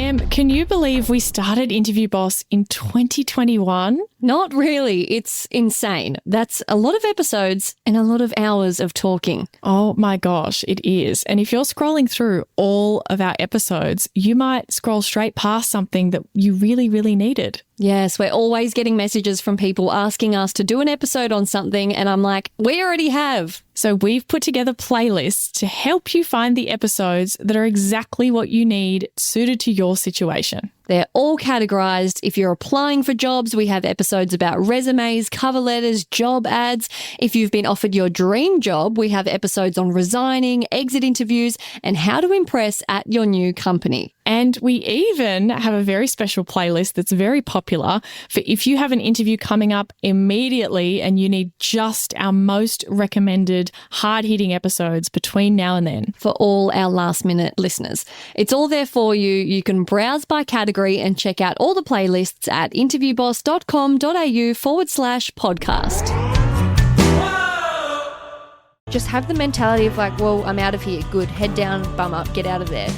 Can you believe we started Interview Boss in 2021? Not really. It's insane. That's a lot of episodes and a lot of hours of talking. Oh my gosh, it is. And if you're scrolling through all of our episodes, you might scroll straight past something that you really, really needed. Yes, we're always getting messages from people asking us to do an episode on something, and I'm like, we already have. So we've put together playlists to help you find the episodes that are exactly what you need, suited to your situation. They're all categorized. If you're applying for jobs, we have episodes about resumes, cover letters, job ads. If you've been offered your dream job, we have episodes on resigning, exit interviews, and how to impress at your new company. And we even have a very special playlist that's very popular for if you have an interview coming up immediately and you need just our most recommended hard-hitting episodes between now and then. For all our last-minute listeners. It's all there for you. You can browse by category and check out all the playlists at interviewboss.com.au/podcast. Just have the mentality of like, well, I'm out of here. Good. Head down, bum up, get out of there.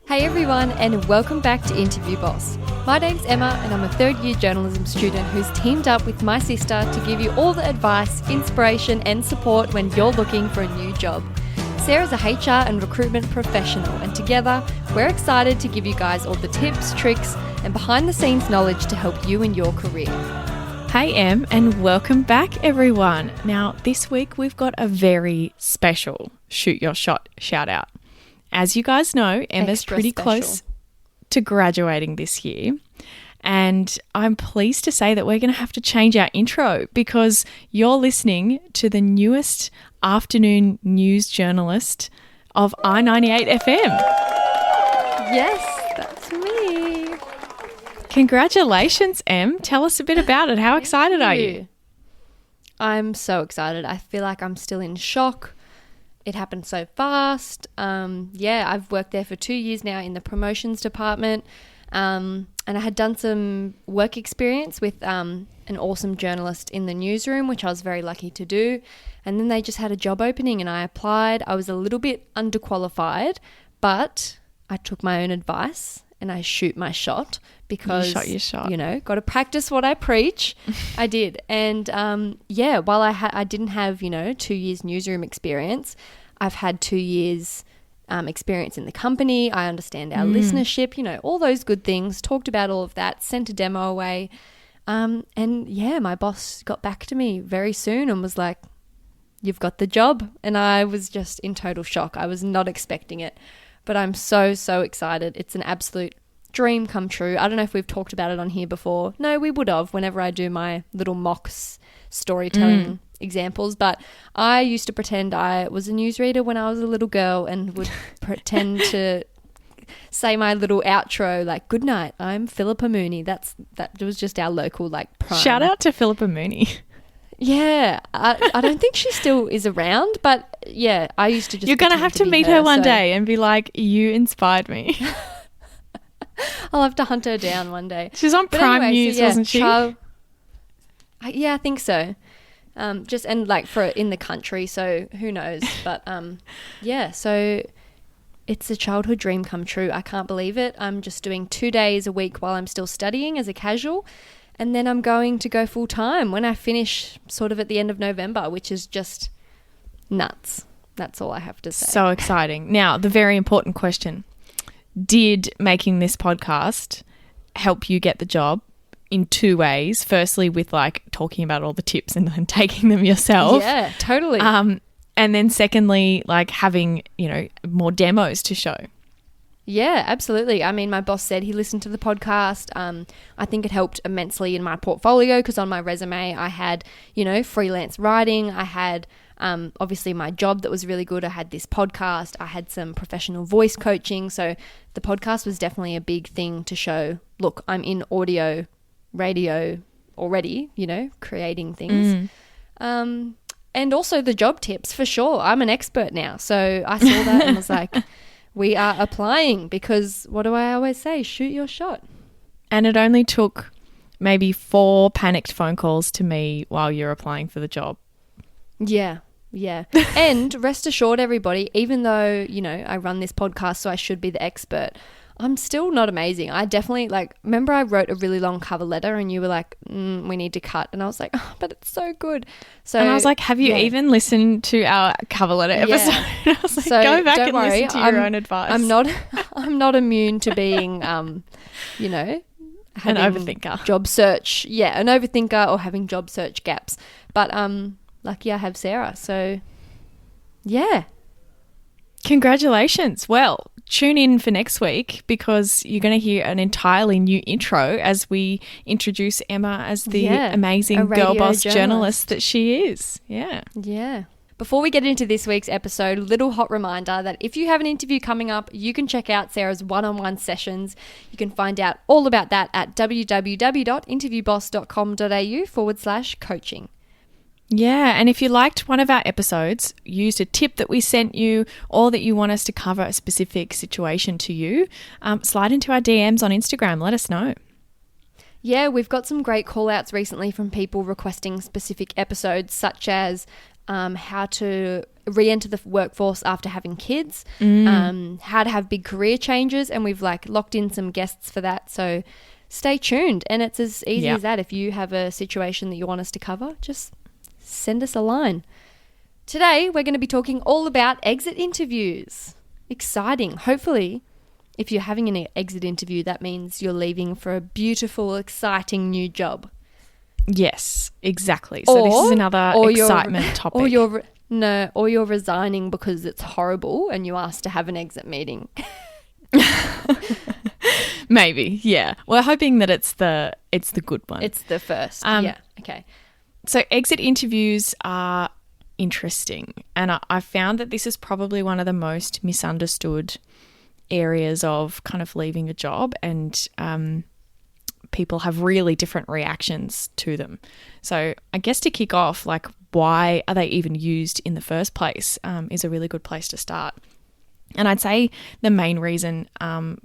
Hey everyone, and welcome back to Interview Boss. My name's Emma and I'm a third-year journalism student who's teamed up with my sister to give you all the advice, inspiration and support when you're looking for a new job. Sarah's a HR and recruitment professional, and together we're excited to give you guys all the tips, tricks and behind-the-scenes knowledge to help you in your career. Hey Em, and welcome back everyone. Now this week we've got a very special Shoot Your Shot shout out. As you guys know, Emma's pretty close to graduating this year, and I'm pleased to say that we're going to have to change our intro because you're listening to the newest afternoon news journalist of I-98 FM. Yes, that's me. Congratulations, Em. Tell us a bit about it. How excited are you? I'm so excited. I feel like I'm still in shock. It happened so fast. I've worked there for 2 years now in the promotions department. And I had done some work experience with an awesome journalist in the newsroom, which I was very lucky to do. And then they just had a job opening and I applied. I was a little bit underqualified, but I took my own advice and I shoot my shot because, you shot your shot. You know, got to practice what I preach. I did. And while I didn't have, 2 years newsroom experience, I've had 2 years experience in the company. I understand our listenership, all those good things, talked about all of that, sent a demo away. My boss got back to me very soon and was like, you've got the job. And I was just in total shock. I was not expecting it, but I'm so, so excited. It's an absolute dream come true. I don't know if we've talked about it on here before. No, we would have whenever I do my little mock storytelling examples, but I used to pretend I was a newsreader when I was a little girl and would pretend to say my little outro like, good night, I'm Philippa Mooney. That was just our local prime. Shout out to Philippa Mooney. Yeah, I don't think she still is around, but yeah, I used to just. You're going to have to meet her one day and be like, you inspired me. I'll have to hunt her down one day. She's on Prime News, wasn't she? Yeah, I think so. For in the country, so who knows? But so it's a childhood dream come true. I can't believe it. I'm just doing 2 days a week while I'm still studying as a casual, and then I'm going to go full time when I finish sort of at the end of November, which is just nuts. That's all I have to say. So exciting. Now, the very important question. Did making this podcast help you get the job? In 2 ways. Firstly, with talking about all the tips and then taking them yourself. Yeah, totally. And then secondly, having, more demos to show. Yeah, absolutely. I mean, my boss said he listened to the podcast. I think it helped immensely in my portfolio because on my resume I had, freelance writing. I had obviously my job that was really good. I had this podcast. I had some professional voice coaching. So the podcast was definitely a big thing to show, look, I'm in audio radio already, creating things. And also the job tips for sure. I'm an expert now. So I saw that and was like, we are applying because what do I always say? Shoot your shot. And it only took maybe 4 panicked phone calls to me while you're applying for the job. Yeah. And rest assured, everybody, even though, I run this podcast, so I should be the expert, I'm still not amazing. I definitely remember I wrote a really long cover letter and you were like, we need to cut. And I was like, oh, but it's so good. So, and I was like, have you even listened to our cover letter episode? I was like, go back and listen to your own advice. I'm not immune to being, an overthinker. Job search. Yeah, an overthinker or having job search gaps. But lucky I have Sarah. So, yeah. Congratulations. Well, tune in for next week because you're going to hear an entirely new intro as we introduce Emma as the amazing girl boss journalist that she is. Yeah. Yeah. Before we get into this week's episode, little hot reminder that if you have an interview coming up, you can check out Sarah's one-on-one sessions. You can find out all about that at www.interviewboss.com.au/coaching. Yeah, and if you liked one of our episodes, used a tip that we sent you, or that you want us to cover a specific situation to you, slide into our DMs on Instagram. Let us know. Yeah, we've got some great call-outs recently from people requesting specific episodes, such as how to re-enter the workforce after having kids, how to have big career changes, and we've locked in some guests for that. So stay tuned, and it's as easy as that. If you have a situation that you want us to cover, just send us a line. Today, we're going to be talking all about exit interviews. Exciting. Hopefully, if you're having an exit interview, that means you're leaving for a beautiful, exciting new job. Yes, exactly. So this is another excitement topic. Or you're resigning because it's horrible and you asked to have an exit meeting. Maybe, yeah. We're hoping that it's the good one. It's the first. Yeah, okay. So exit interviews are interesting, and I found that this is probably one of the most misunderstood areas of kind of leaving a job, and people have really different reactions to them. So I guess to kick off, why are they even used in the first place is a really good place to start. And I'd say the main reason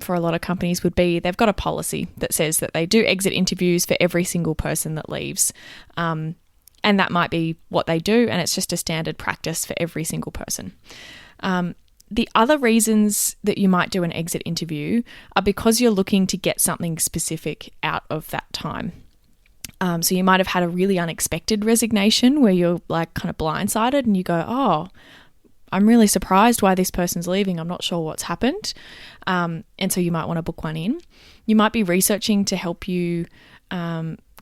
for a lot of companies would be they've got a policy that says that they do exit interviews for every single person that leaves. And that might be what they do, and it's just a standard practice for every single person. The other reasons that you might do an exit interview are because you're looking to get something specific out of that time. So you might have had a really unexpected resignation where you're kind of blindsided and you go, oh, I'm really surprised why this person's leaving. I'm not sure what's happened. And so you might want to book one in. You might be researching to help you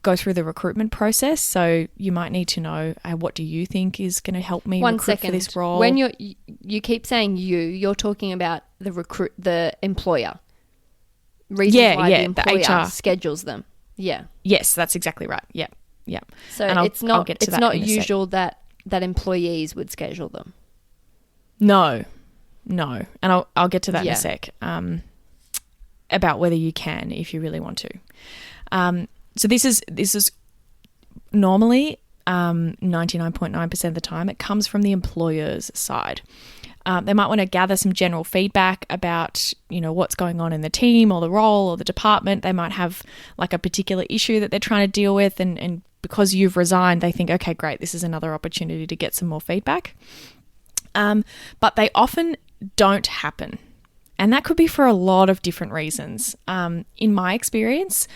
go through the recruitment process. So you might need to know, what do you think is going to help me recruit for this role? When you keep saying you're talking about the employer. Reasons why the employer schedules them. Yeah. Yes, that's exactly right. Yeah. Yeah. So it's not usual that employees would schedule them. No. And I'll get to that in a sec. About whether you can if you really want to. So this is normally 99.9% of the time it comes from the employer's side. They might want to gather some general feedback about, what's going on in the team or the role or the department. They might have a particular issue that they're trying to deal with, and because you've resigned, they think, okay, great, this is another opportunity to get some more feedback. But they often don't happen. And that could be for a lot of different reasons. In my experience,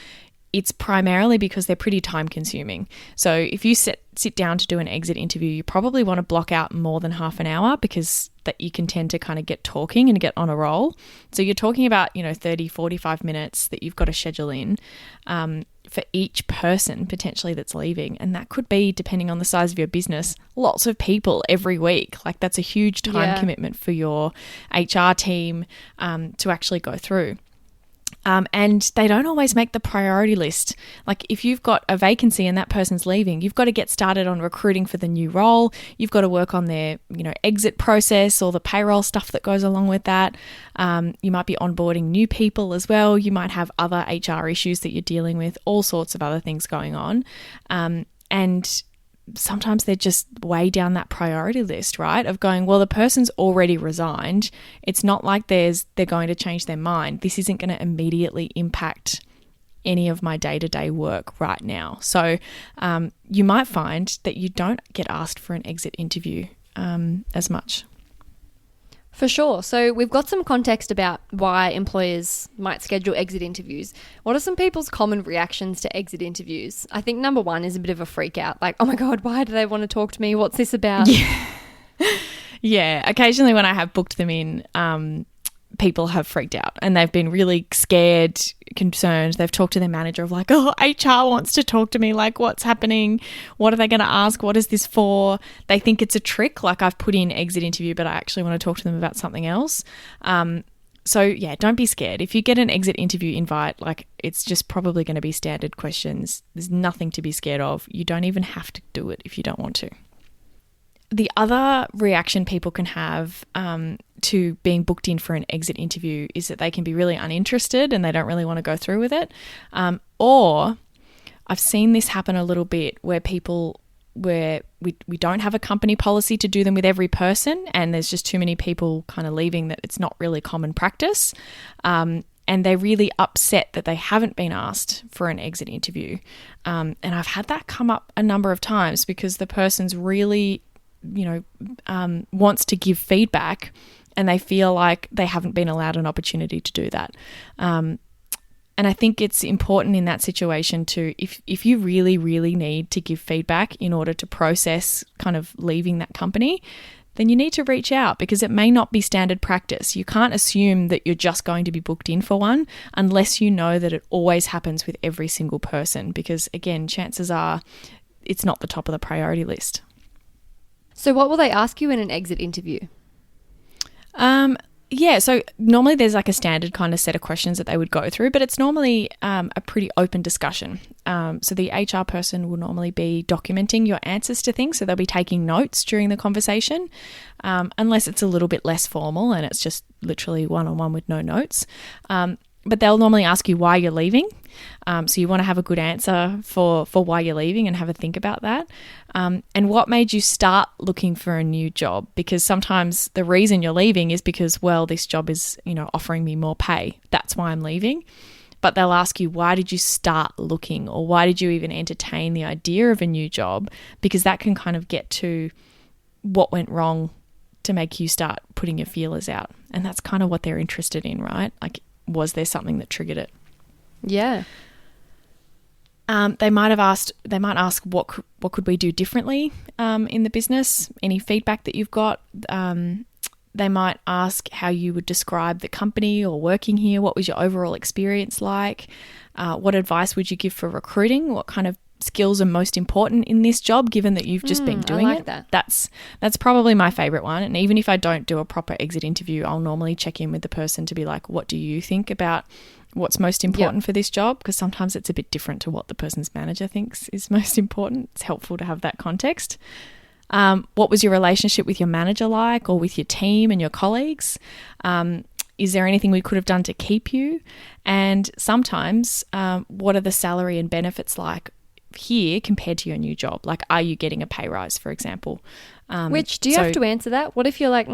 it's primarily because they're pretty time consuming. So if you sit down to do an exit interview, you probably want to block out more than half an hour because that you can tend to kind of get talking and get on a roll. So you're talking about, 30, 45 minutes that you've got to schedule in for each person potentially that's leaving. And that could be, depending on the size of your business, lots of people every week. That's a huge time commitment for your HR team to actually go through. And they don't always make the priority list. If you've got a vacancy and that person's leaving, you've got to get started on recruiting for the new role. You've got to work on their, exit process or the payroll stuff that goes along with that. You might be onboarding new people as well. You might have other HR issues that you're dealing with, all sorts of other things going on. And sometimes they're just way down that priority list, right? Of going, well, the person's already resigned. It's not like they're going to change their mind. This isn't going to immediately impact any of my day-to-day work right now. So you might find that you don't get asked for an exit interview as much. For sure. So we've got some context about why employers might schedule exit interviews. What are some people's common reactions to exit interviews? I think number one is a bit of a freak out. Like, oh my God, why do they want to talk to me? What's this about? Yeah. Yeah. Occasionally when I have booked them in, people have freaked out and they've been really scared, concerned. They've talked to their manager of like, oh, HR wants to talk to me. Like, what's happening? What are they going to ask? What is this for? They think it's a trick. Like, I've put in exit interview, but I actually want to talk to them about something else. So yeah, don't be scared. If you get an exit interview invite, like, it's just probably going to be standard questions. There's nothing to be scared of. You don't even have to do it if you don't want to. The other reaction people can have to being booked in for an exit interview is that they can be really uninterested and they don't really want to go through with it. Or I've seen this happen a little bit where we don't have a company policy to do them with every person, and there's just too many people kind of leaving that it's not really common practice. And they're really upset that they haven't been asked for an exit interview. And I've had that come up a number of times because the person's really wants to give feedback and they feel like they haven't been allowed an opportunity to do that. And I think it's important in that situation to, if you really, really need to give feedback in order to process kind of leaving that company, then you need to reach out because it may not be standard practice. You can't assume that you're just going to be booked in for one unless you know that it always happens with every single person, because again, chances are it's not the top of the priority list. So what will they ask you in an exit interview? So normally there's like a standard kind of set of questions that they would go through, but it's normally a pretty open discussion. So the HR person will normally be documenting your answers to things, so they'll be taking notes during the conversation, unless it's a little bit less formal and it's just literally one-on-one with no notes. But they'll normally ask you why you're leaving. So you want to have a good answer for why you're leaving and have a think about that. And what made you start looking for a new job? Because sometimes the reason you're leaving is because, well, this job is, offering me more pay. That's why I'm leaving. But they'll ask you, why did you start looking, or why did you even entertain the idea of a new job? Because that can kind of get to what went wrong to make you start putting your feelers out. And that's kind of what they're interested in, right? Like, was there something that triggered it? Yeah. They might ask what could we do differently in the business? Any feedback that you've got? They might ask how you would describe the company or working here. What was your overall experience like? What advice would you give for recruiting? What kind of skills are most important in this job, given that you've just been doing it? That's probably my favorite one. And even if I don't do a proper exit interview, I'll normally check in with the person to be like, what do you think about what's most important for this job? Because sometimes it's a bit different to what the person's manager thinks is most important. It's helpful to have that context. What was your relationship with your manager like, or with your team and your colleagues? Is there anything we could have done to keep you? And sometimes, what are the salary and benefits like here compared to your new job? Like, are you getting a pay rise, for example? Which, do you have to answer that? What if you're like,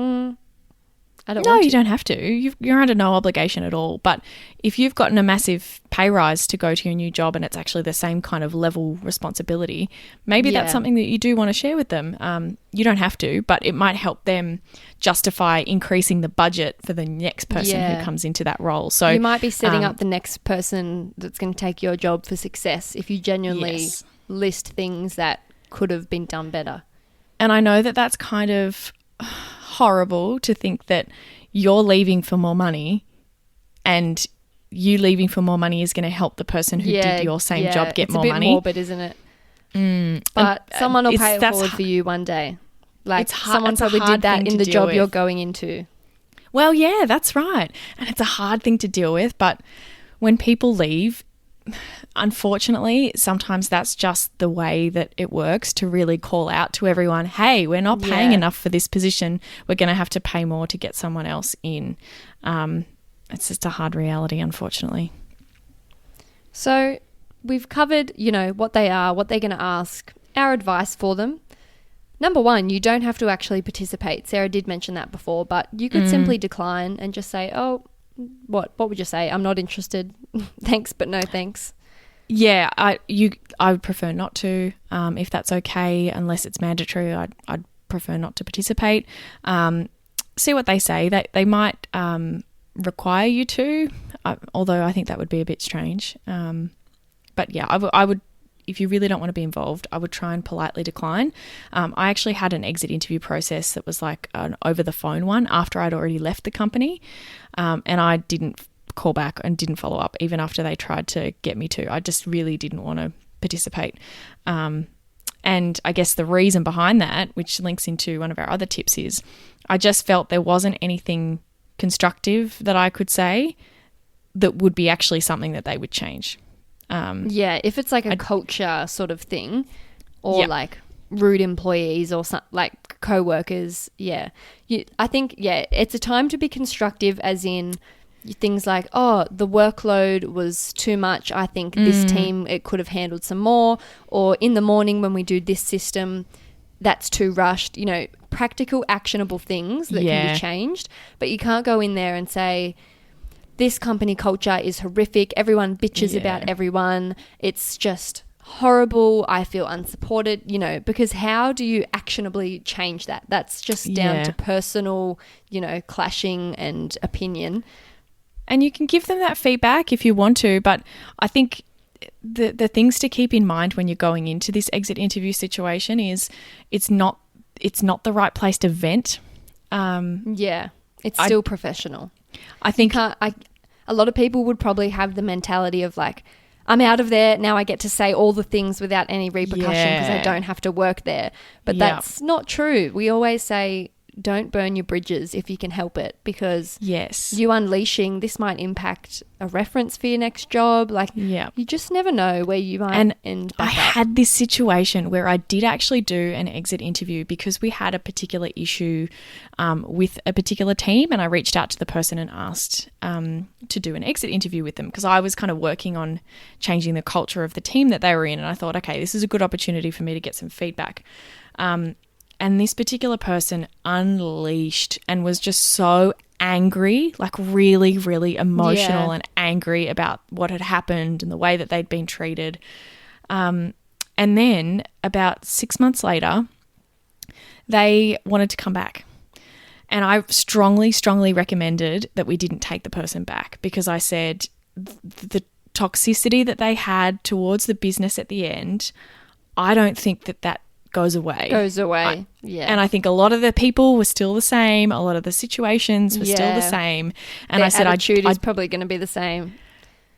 I don't want to? No, you don't have to. You're under no obligation at all. But if you've gotten a massive pay rise to go to your new job and it's actually the same kind of level responsibility, maybe that's something that you do want to share with them. You don't have to, but it might help them justify increasing the budget for the next person who comes into that role. So you might be setting up the next person that's going to take your job for success if you genuinely list things that could have been done better. And I know that that's kind of horrible to think that you're leaving for more money and you leaving for more money is going to help the person who did your same job get more money. It's a bit morbid, isn't it? But someone will pay it forward for you one day. Like, someone probably did that in the job you're going into. Well, yeah, that's right. And it's a hard thing to deal with. But when people leave, unfortunately, sometimes that's just the way that it works, to really call out to everyone, hey, we're not paying enough for this position. We're going to have to pay more to get someone else in. It's just a hard reality, unfortunately. So we've covered, what they are, what they're going to ask, our advice for them. Number one, you don't have to actually participate. Sarah did mention that before, but you could simply decline and just say, oh, what would you say? I'm not interested. Thanks, but no thanks. Yeah, I would prefer not to. If that's okay, unless it's mandatory, I'd prefer not to participate. see what they say. They might require you to, although I think that would be a bit strange. But yeah, I would, if you really don't want to be involved, I would try and politely decline. I actually had an exit interview process that was like an over the phone one after I'd already left the company, and I didn't call back and didn't follow up even after they tried to get me to. I just really didn't want to participate. And I guess the reason behind that, which links into one of our other tips, is I just felt there wasn't anything constructive that I could say that would be actually something that they would change. If it's like a culture sort of thing, or like rude employees or like co-workers, I think it's a time to be constructive, as in things like, oh, the workload was too much, I think this team, it could have handled some more, or in the morning when we do this system, that's too rushed, practical actionable things that can be changed. But you can't go in there and say, this company culture is horrific, everyone bitches about everyone, it's just horrible, I feel unsupported, because how do you actionably change that? That's just down to personal, clashing and opinion. And you can give them that feedback if you want to, but I think the things to keep in mind when you're going into this exit interview situation is it's not the right place to vent. It's still professional. I think a lot of people would probably have the mentality of like, I'm out of there, now I get to say all the things without any repercussion because I don't have to work there. But that's not true. We always say, don't burn your bridges if you can help it, because you unleashing this might impact a reference for your next job. Like you just never know where you might end back I had this situation where I did actually do an exit interview because we had a particular issue with a particular team, and I reached out to the person and asked to do an exit interview with them because I was kind of working on changing the culture of the team that they were in, and I thought, okay, this is a good opportunity for me to get some feedback. And this particular person unleashed and was just so angry, like really, really emotional and angry about what had happened and the way that they'd been treated. And then about 6 months later, they wanted to come back. And I strongly, strongly recommended that we didn't take the person back because I said the toxicity that they had towards the business at the end, I don't think that goes away. And I think a lot of the people were still the same. A lot of the situations were still the same. And their I said, attitude is probably going to be the same.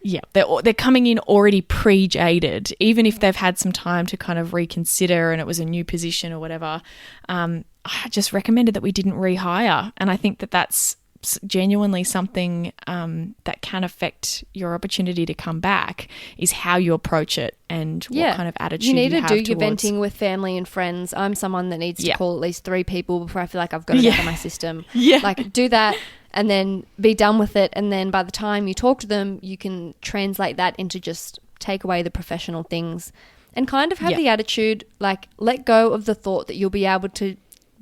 Yeah, they're coming in already pre-jaded, even if they've had some time to kind of reconsider and it was a new position or whatever. I just recommended that we didn't rehire. And I think that that's genuinely something that can affect your opportunity to come back, is how you approach it and what kind of attitude you have. You need to do your venting with family and friends. I'm someone that needs to call at least 3 people before I feel like I've got it out of my system. Like do that and then be done with it, and then by the time you talk to them, you can translate that into just take away the professional things and kind of have the attitude, like let go of the thought that you'll be able to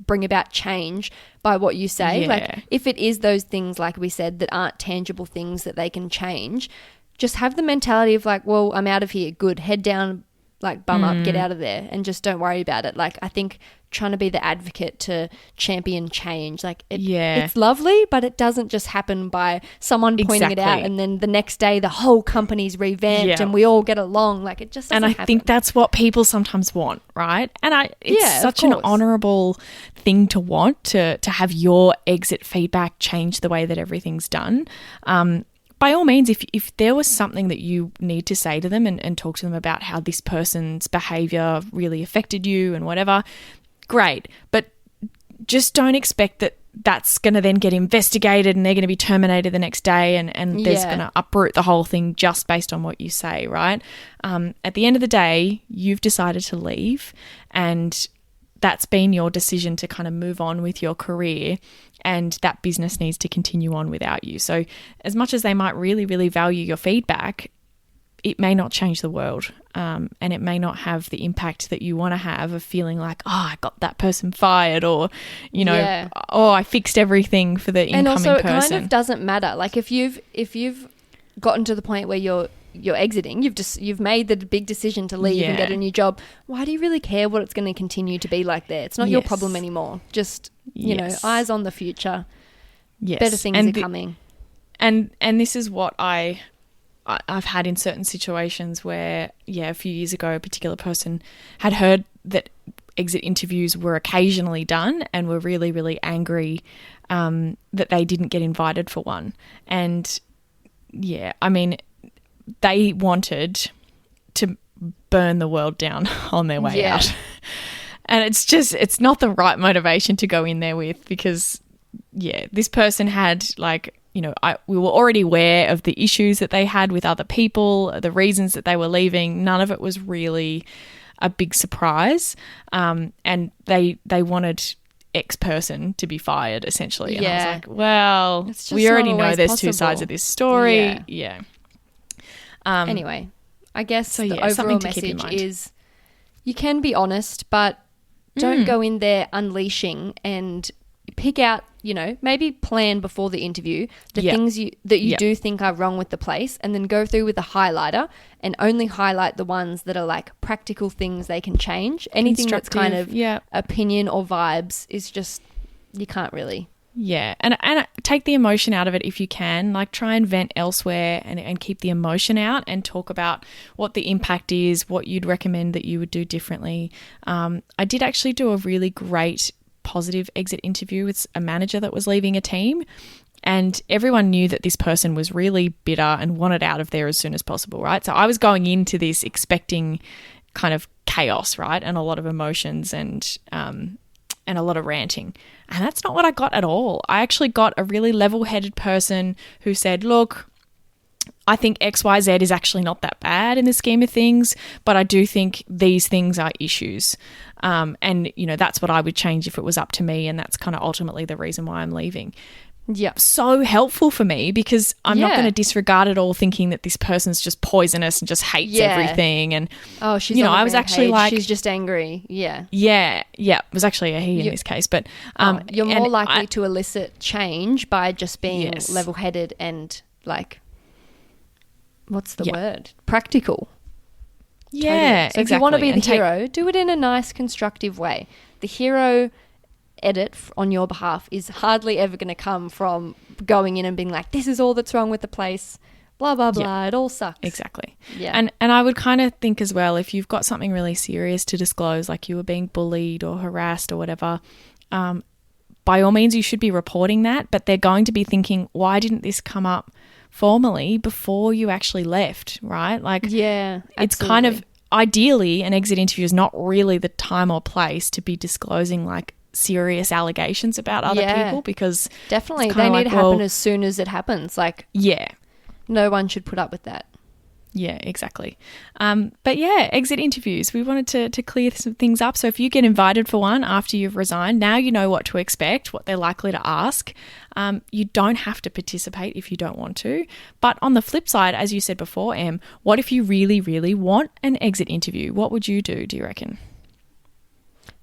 bring about change by what you say. Like if it is those things, like we said, that aren't tangible things that they can change, just have the mentality of like, well, I'm out of here, good, head down, like bum up, get out of there, and just don't worry about it. Like I think trying to be the advocate to champion change, like it's lovely, but it doesn't just happen by someone pointing it out and then the next day the whole company's revamped and we all get along. Like it just doesn't happen. I think that's what people sometimes want, right? And it's such an honourable thing to want, to have your exit feedback change the way that everything's done. By all means, if there was something that you need to say to them and talk to them about how this person's behaviour really affected you and whatever, great. But just don't expect that that's going to then get investigated and they're going to be terminated the next day and there's going to uproot the whole thing just based on what you say, right? At the end of the day, you've decided to leave, and that's been your decision to kind of move on with your career, and that business needs to continue on without you. So as much as they might really, really value your feedback, it may not change the world, and it may not have the impact that you want to have of feeling like, oh, I got that person fired, or, oh, I fixed everything for the incoming person. And also it kind of doesn't matter. Like if you've gotten to the point where you're exiting, you've made the big decision to leave and get a new job, why do you really care what it's going to continue to be like there? It's not your problem anymore. Just You know, eyes on the future. Yes. Better things are coming. And this is what I've had in certain situations where, a few years ago, a particular person had heard that exit interviews were occasionally done and were really, really angry that they didn't get invited for one. And I mean, they wanted to burn the world down on their way out. And it's not the right motivation to go in there with, because, this person had, like, you know, we were already aware of the issues that they had with other people, the reasons that they were leaving. None of it was really a big surprise. And they wanted X person to be fired, essentially. And I was like, well, we already know there's two sides of this story. Yeah. Anyway, I guess the overall message is you can be honest, but don't go in there unleashing, and pick out, you know, maybe plan before the interview the things that you do think are wrong with the place, and then go through with a highlighter and only highlight the ones that are like practical things they can change. Anything that's kind of opinion or vibes is just, you can't really. Yeah, and take the emotion out of it if you can. Like, try and vent elsewhere and keep the emotion out, and talk about what the impact is, what you'd recommend that you would do differently. I did actually do a really great positive exit interview with a manager that was leaving a team, and everyone knew that this person was really bitter and wanted out of there as soon as possible, right? So I was going into this expecting kind of chaos, right, and a lot of emotions and a lot of ranting. And that's not what I got at all. I actually got a really level-headed person who said, look, I think XYZ is actually not that bad in the scheme of things, but I do think these things are issues. And, you know, that's what I would change if it was up to me, and that's kind of ultimately the reason why I'm leaving. Yeah. So helpful for me, because I'm not going to disregard it all thinking that this person's just poisonous and just hates everything. And, she's, you know, I was actually like, she's just angry. Yeah. Yeah. It was actually a he in this case. But you're more likely to elicit change by just being level-headed and, like, what's the word? Practical. Yeah, totally. So if you want to be the hero, do it in a nice, constructive way. The hero edit on your behalf is hardly ever going to come from going in and being like, this is all that's wrong with the place, blah, blah, blah. It all sucks. Exactly. Yeah. And I would kind of think as well, if you've got something really serious to disclose, like you were being bullied or harassed or whatever, by all means, you should be reporting that. But they're going to be thinking, why didn't this come up formally before you actually left, right? Like, it's kind of, ideally, an exit interview is not really the time or place to be disclosing like serious allegations about other people, because definitely they need to happen as soon as it happens. Like, no one should put up with that. Yeah, exactly. But exit interviews, we wanted to clear some things up. So if you get invited for one after you've resigned, now you know what to expect, what they're likely to ask. You don't have to participate if you don't want to. But on the flip side, as you said before, Em, what if you really, really want an exit interview? What would you do you reckon?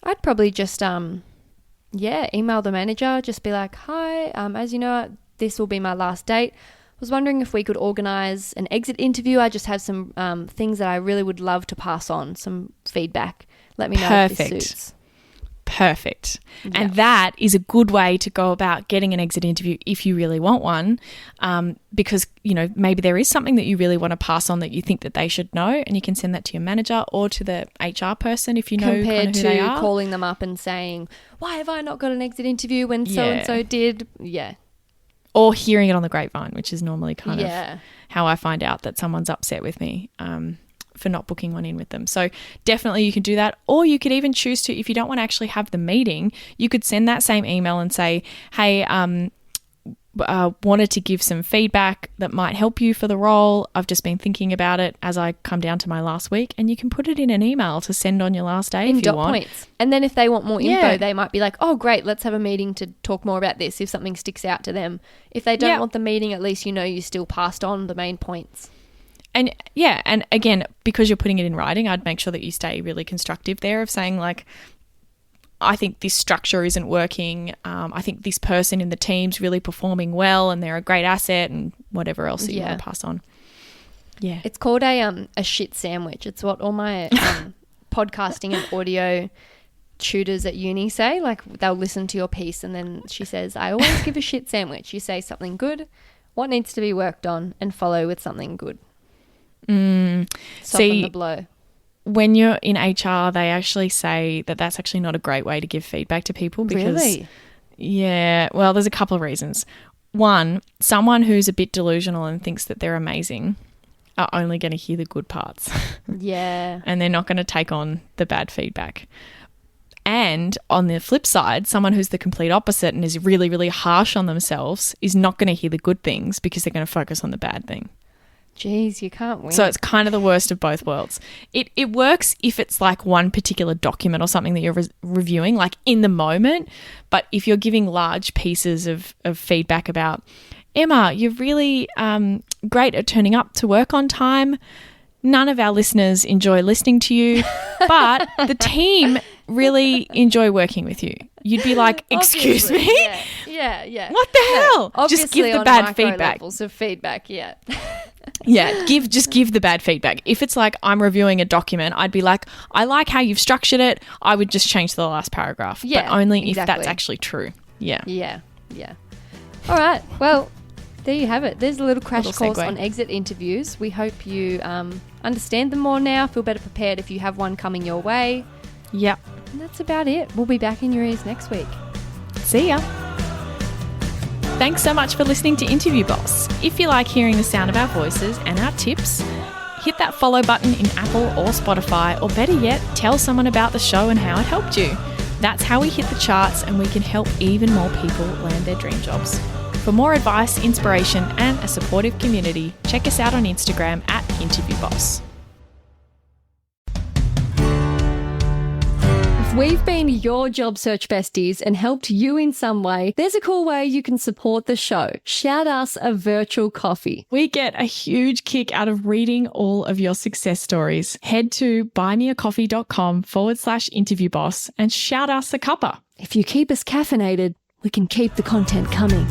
I'd probably just email the manager, just be like, hi, as you know, this will be my last date. I was wondering if we could organise an exit interview. I just have some things that I really would love to pass on, some feedback. Let me know if this suits. Perfect. Yeah. And that is a good way to go about getting an exit interview if you really want one, because, you know, maybe there is something that you really want to pass on that you think that they should know, and you can send that to your manager or to the HR person if you know compared kind of who they are. To calling them up and saying, why have I not got an exit interview when so-and-so did? Yeah. Or hearing it on the grapevine, which is normally kind of how I find out that someone's upset with me for not booking one in with them. So definitely you can do that. Or you could even choose to, if you don't want to actually have the meeting, you could send that same email and say, hey, wanted to give some feedback that might help you for the role. I've just been thinking about it as I come down to my last week, and you can put it in an email to send on your last day if you want. Points. And then if they want more info, they might be like, oh, great, let's have a meeting to talk more about this if something sticks out to them. If they don't want the meeting, at least you know you still passed on the main points. And and again, because you're putting it in writing, I'd make sure that you stay really constructive there of saying like, I think this structure isn't working. I think this person in the team's really performing well and they're a great asset, and whatever else that you want to pass on. Yeah. It's called a shit sandwich. It's what all my podcasting and audio tutors at uni say. Like, they'll listen to your piece and then she says, I always give a shit sandwich. You say something good, what needs to be worked on, and follow with something good. Soften the blow. When you're in HR, they actually say that that's actually not a great way to give feedback to people because, really? Yeah, well, there's a couple of reasons. One, someone who's a bit delusional and thinks that they're amazing are only going to hear the good parts. Yeah. And they're not going to take on the bad feedback. And on the flip side, someone who's the complete opposite and is really, really harsh on themselves is not going to hear the good things because they're going to focus on the bad thing. Jeez, you can't win. So it's kind of the worst of both worlds. It works if it's like one particular document or something that you're reviewing, like in the moment. But if you're giving large pieces of feedback about, Emma, you're really great at turning up to work on time. None of our listeners enjoy listening to you, but the team really enjoy working with you. You'd be like, excuse Obviously, me? Yeah. What the hell? Obviously, just give the on bad micro feedback. levels of feedback, yeah. Yeah, just give the bad feedback. If it's like I'm reviewing a document, I'd be like, I like how you've structured it. I would just change the last paragraph. Yeah, but only exactly. if that's actually true. Yeah. Yeah. All right. Well, there you have it. There's a little crash Little course segue. on exit interviews. We hope you understand them more now, feel better prepared if you have one coming your way. Yep. And that's about it. We'll be back in your ears next week. See ya. Thanks so much for listening to Interview Boss. If you like hearing the sound of our voices and our tips, hit that follow button in Apple or Spotify, or better yet, tell someone about the show and how it helped you. That's how we hit the charts and we can help even more people land their dream jobs. For more advice, inspiration, and a supportive community, check us out on Instagram at InterviewBoss. If we've been your job search besties and helped you in some way, there's a cool way you can support the show. Shout us a virtual coffee. We get a huge kick out of reading all of your success stories. Head to buymeacoffee.com/interviewboss and shout us a cuppa. If you keep us caffeinated, we can keep the content coming.